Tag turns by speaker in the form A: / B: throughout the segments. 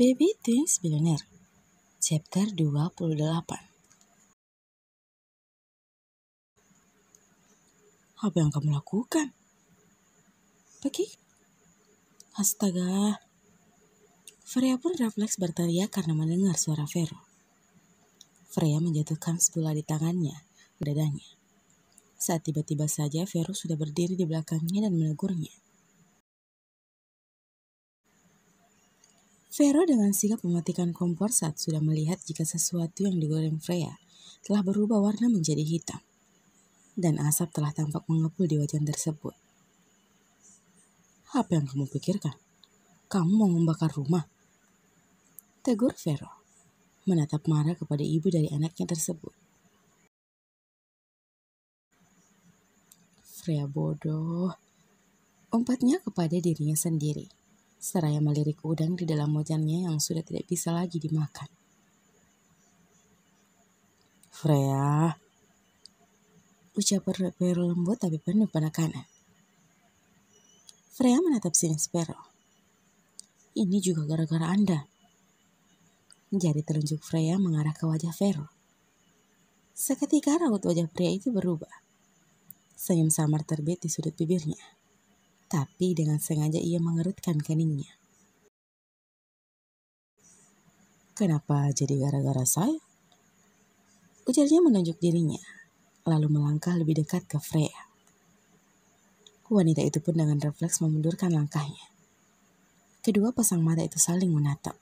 A: Baby Twins Billionaire, Chapter 28. Apa yang kamu lakukan? Pergi? Astaga. Freya pun refleks berteriak karena mendengar suara Vero. Freya menjatuhkan spatula di tangannya, dadanya. Saat tiba-tiba saja Vero sudah berdiri di belakangnya dan menegurnya. Vero dengan sigap mematikan kompor saat sudah melihat jika sesuatu yang digoreng Freya telah berubah warna menjadi hitam. Dan asap telah tampak mengepul di wajan tersebut. Apa yang kamu pikirkan? Kamu mau membakar rumah? Tegur Vero, menatap marah kepada ibu dari anaknya tersebut. Freya bodoh, umpatnya kepada dirinya sendiri. Seraya melirik udang di dalam wajannya yang sudah tidak bisa lagi dimakan. Freya, ucap Vero lembut tapi penuh penekanan. Freya menatap sinis Vero. Ini juga gara-gara Anda. Jari telunjuk Freya mengarah ke wajah Vero. Seketika raut wajah pria itu berubah. Senyum samar terbit di sudut bibirnya. Tapi dengan sengaja ia mengerutkan keningnya. Kenapa jadi gara-gara saya? Ujarnya menunjuk dirinya, lalu melangkah lebih dekat ke Freya. Wanita itu pun dengan refleks memundurkan langkahnya. Kedua pasang mata itu saling menatap.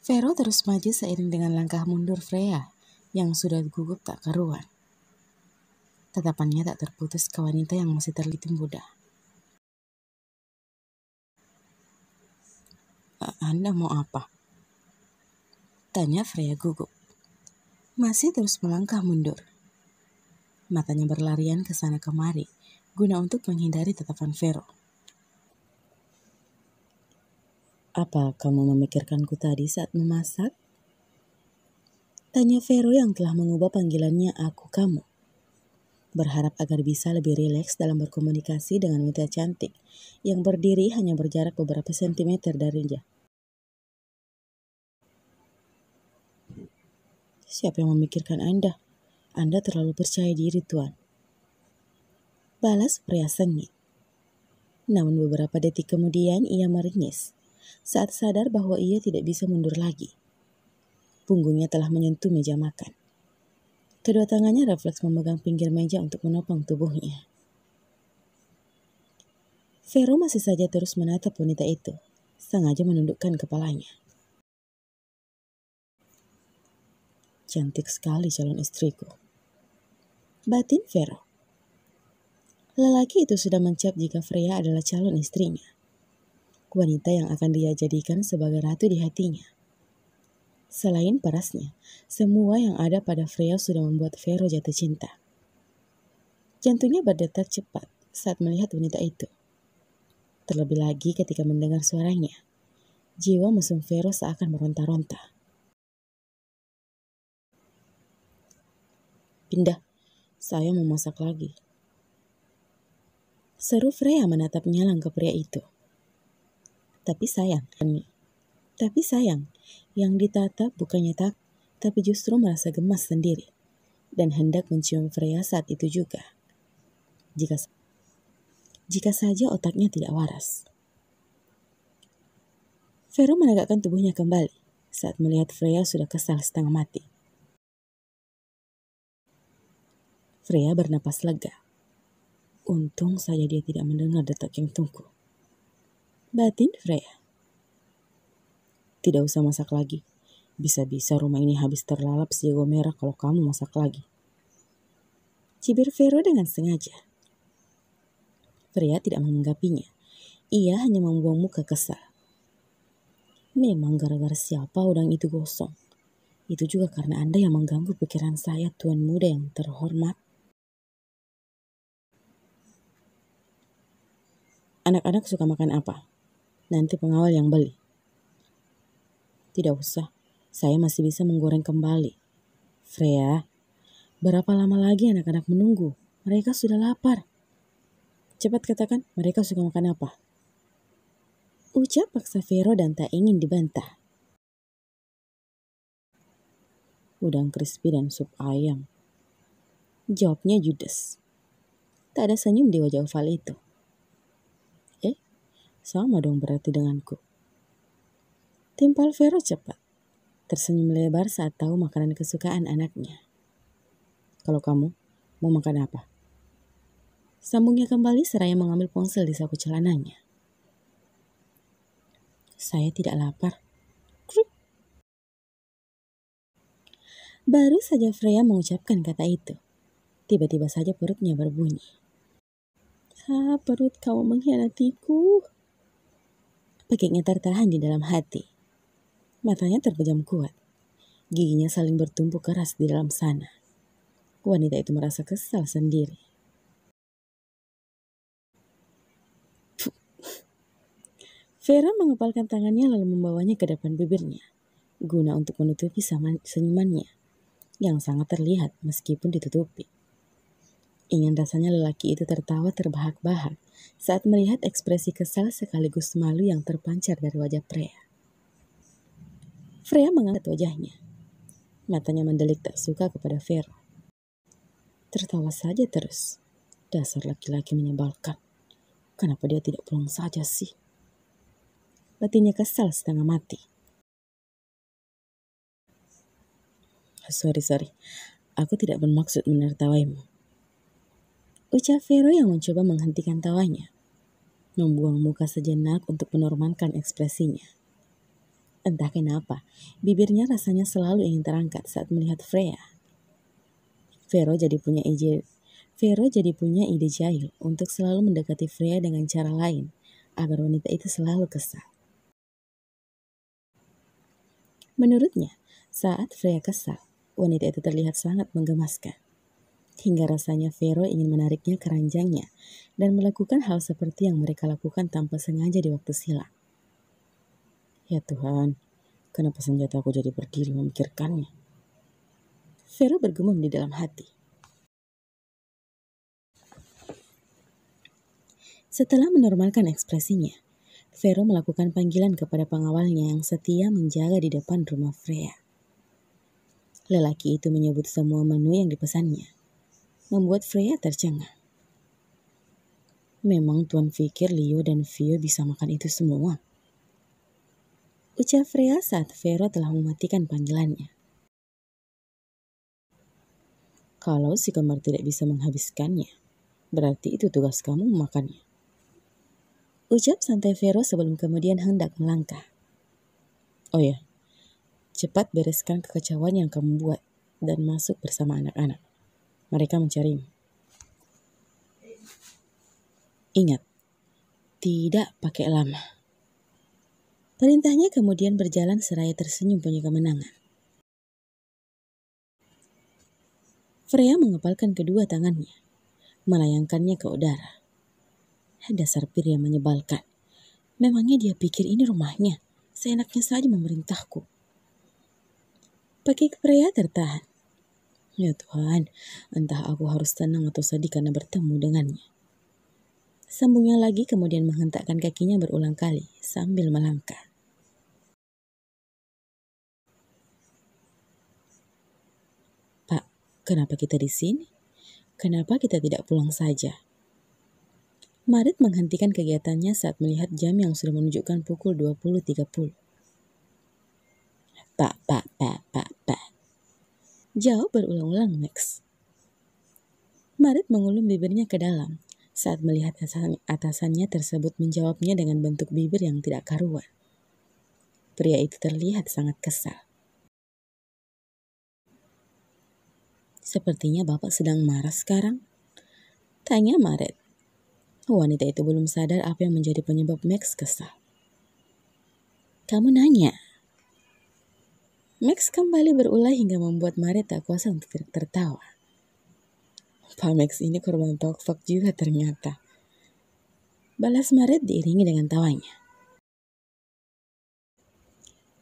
A: Vero terus maju seiring dengan langkah mundur Freya yang sudah gugup tak karuan. Tatapannya tak terputus ke wanita yang masih terlihat muda. Anda mau apa? Tanya Freya gugup. Masih terus melangkah mundur. Matanya berlarian ke sana kemari guna untuk menghindari tatapan Vero. Apa kamu memikirkanku tadi saat memasak? Tanya Vero yang telah mengubah panggilannya aku kamu. Berharap agar bisa lebih rileks dalam berkomunikasi dengan wanita cantik yang berdiri hanya berjarak beberapa sentimeter darinya. Siapa yang memikirkan Anda? Anda terlalu percaya diri, Tuan. Balas pria sengit. Namun beberapa detik kemudian ia meringis saat sadar bahwa ia tidak bisa mundur lagi. Punggungnya telah menyentuh meja makan. Kedua tangannya refleks memegang pinggir meja untuk menopang tubuhnya. Vero masih saja terus menatap wanita itu, sengaja menundukkan kepalanya. Cantik sekali calon istriku, batin Vero. Lelaki itu sudah mencap jika Freya adalah calon istrinya. Wanita yang akan dia jadikan sebagai ratu di hatinya. Selain parasnya, semua yang ada pada Freya sudah membuat Vero jatuh cinta. Jantungnya berdetak cepat saat melihat wanita itu. Terlebih lagi ketika mendengar suaranya. Jiwa mesum Vero seakan meronta-ronta. Pindah, saya mau masak lagi. Seru Freya menatapnya ke pria itu. Tapi sayang, yang ditatap bukannya tak, tapi justru merasa gemas sendiri. Dan hendak mencium Freya saat itu juga. Jika saja otaknya tidak waras. Vero menegakkan tubuhnya kembali saat melihat Freya sudah kesal setengah mati. Freya bernapas lega. Untung saja dia tidak mendengar detak jantungku. Batin Freya. Tidak usah masak lagi. Bisa-bisa rumah ini habis terlalap si jago merah kalau kamu masak lagi. Cibir Vero dengan sengaja. Freya tidak menanggapinya. Ia hanya membuang muka kesal. Memang gara-gara siapa udang itu gosong. Itu juga karena Anda yang mengganggu pikiran saya, tuan muda yang terhormat. Anak-anak suka makan apa? Nanti pengawal yang beli. Tidak usah, saya masih bisa menggoreng kembali. Freya, berapa lama lagi anak-anak menunggu? Mereka sudah lapar. Cepat katakan, mereka suka makan apa? Ucap paksa Vero dan tak ingin dibantah. Udang crispy dan sup ayam. Jawabnya judes. Tak ada senyum di wajah oval itu. Sama dong berarti denganku. Timpal Vero cepat. Tersenyum lebar saat tahu makanan kesukaan anaknya. Kalau kamu, mau makan apa? Sambungnya kembali seraya mengambil ponsel di saku celananya. Saya tidak lapar. Kruk. Baru saja Freya mengucapkan kata itu. Tiba-tiba saja perutnya berbunyi. Perut kamu mengkhianatiku. Pekiknya tertahan di dalam hati. Matanya terpejam kuat. Giginya saling bertumpuk keras di dalam sana. Wanita itu merasa kesal sendiri. Vera mengepalkan tangannya lalu membawanya ke depan bibirnya, guna untuk menutupi senyumannya, yang sangat terlihat meskipun ditutupi. Ingin rasanya lelaki itu tertawa terbahak-bahak saat melihat ekspresi kesal sekaligus malu yang terpancar dari wajah Freya. Freya mengangkat wajahnya. Matanya mendelik tak suka kepada Vera. Tertawa saja terus. Dasar laki-laki menyebalkan. Kenapa dia tidak pulang saja sih? Batinnya kesal setengah mati. Sorry. Aku tidak bermaksud menertawaimu. Ucap Vero yang mencoba menghentikan tawanya. Membuang muka sejenak untuk menormalkan ekspresinya. Entah kenapa, bibirnya rasanya selalu ingin terangkat saat melihat Freya. Vero jadi punya ide jahil untuk selalu mendekati Freya dengan cara lain agar wanita itu selalu kesal. Menurutnya, saat Freya kesal, wanita itu terlihat sangat menggemaskan. Hingga rasanya Vero ingin menariknya ke ranjangnya dan melakukan hal seperti yang mereka lakukan tanpa sengaja di waktu silam. Ya Tuhan, kenapa senjata aku jadi berdiri memikirkannya? Vero bergumam di dalam hati. Setelah menormalkan ekspresinya, Vero melakukan panggilan kepada pengawalnya yang setia menjaga di depan rumah Freya. Lelaki itu menyebut semua menu yang dipesannya, membuat Freya tercengang. Memang Tuan pikir Leo dan Vio bisa makan itu semua? Ucap Freya saat Vero telah mematikan panggilannya. Kalau si kembar tidak bisa menghabiskannya, berarti itu tugas kamu memakannya. Ucap santai Vero sebelum kemudian hendak melangkah. Oh ya, cepat bereskan kekacauan yang kamu buat dan masuk bersama anak-anak. Mereka mencarimu. Ingat, tidak pakai lama. Perintahnya kemudian berjalan seraya tersenyum punya kemenangan. Freya mengepalkan kedua tangannya, melayangkannya ke udara. Dasar pria menyebalkan. Memangnya dia pikir ini rumahnya, seenaknya saja memerintahku. Pakik Freya tertahan. Ya Tuhan, entah aku harus tenang atau sedih karena bertemu dengannya. Sambungnya lagi kemudian menghentakkan kakinya berulang kali sambil melangkah. Pak, kenapa kita di sini? Kenapa kita tidak pulang saja? Marit menghentikan kegiatannya saat melihat jam yang sudah menunjukkan pukul 20.30. Pak. Jawab berulang-ulang Max. Marit mengulum bibirnya ke dalam saat melihat atasannya tersebut menjawabnya dengan bentuk bibir yang tidak karuan. Pria itu terlihat sangat kesal. Sepertinya Bapak sedang marah sekarang? Tanya Marit. Wanita itu belum sadar apa yang menjadi penyebab Max kesal. Kamu nanya. Max kembali berulah hingga membuat Marit tak kuasa untuk tidak tertawa. Pak Max ini korban talkfuck juga ternyata. Balas Marit diiringi dengan tawanya.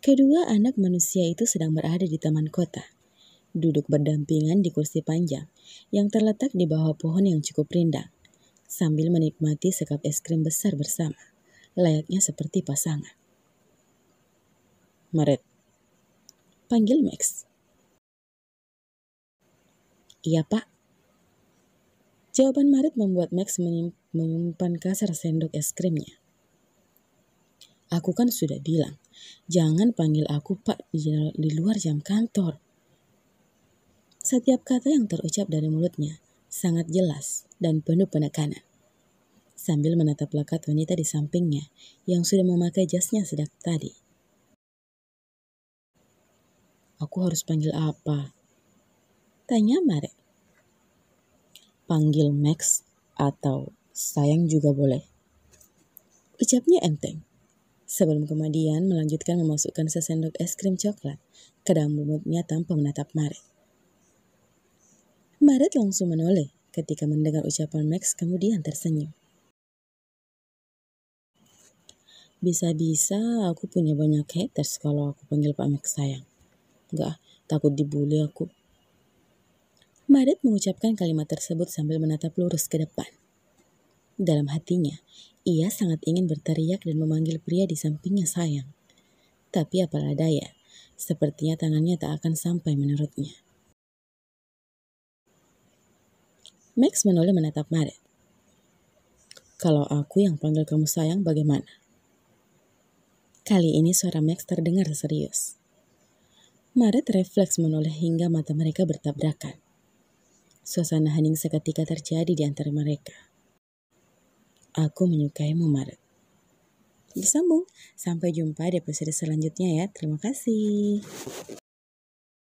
A: Kedua anak manusia itu sedang berada di taman kota, duduk berdampingan di kursi panjang yang terletak di bawah pohon yang cukup rindang, sambil menikmati sekap es krim besar bersama, layaknya seperti pasangan. Maret, panggil Max. Iya pak. Jawaban Maret membuat Max menyimpan kasar sendok es krimnya. Aku kan sudah bilang, jangan panggil aku pak di luar jam kantor. Setiap kata yang terucap dari mulutnya sangat jelas dan penuh penekanan. Sambil menatap plakat wanita di sampingnya yang sudah memakai jasnya sejak tadi. Aku harus panggil apa? Tanya Maret. Panggil Max atau sayang juga boleh. Ucapnya enteng. Sebelum kemudian melanjutkan memasukkan sesendok es krim coklat ke dalam mulutnya tanpa menatap Maret. Maret langsung menoleh ketika mendengar ucapan Max kemudian tersenyum. Bisa-bisa aku punya banyak haters kalau aku panggil Pak Max sayang. Enggak, takut dibully aku. Maret mengucapkan kalimat tersebut sambil menatap lurus ke depan. Dalam hatinya, ia sangat ingin berteriak dan memanggil pria di sampingnya sayang. Tapi apalah daya, sepertinya tangannya tak akan sampai menurutnya. Max menoleh menatap Maret. Kalau aku yang panggil kamu sayang bagaimana? Kali ini suara Max terdengar serius. Maret refleks menoleh hingga mata mereka bertabrakan. Suasana hening seketika terjadi di antara mereka. Aku menyukaimu, Maret. Disambung. Sampai jumpa di episode selanjutnya ya. Terima kasih.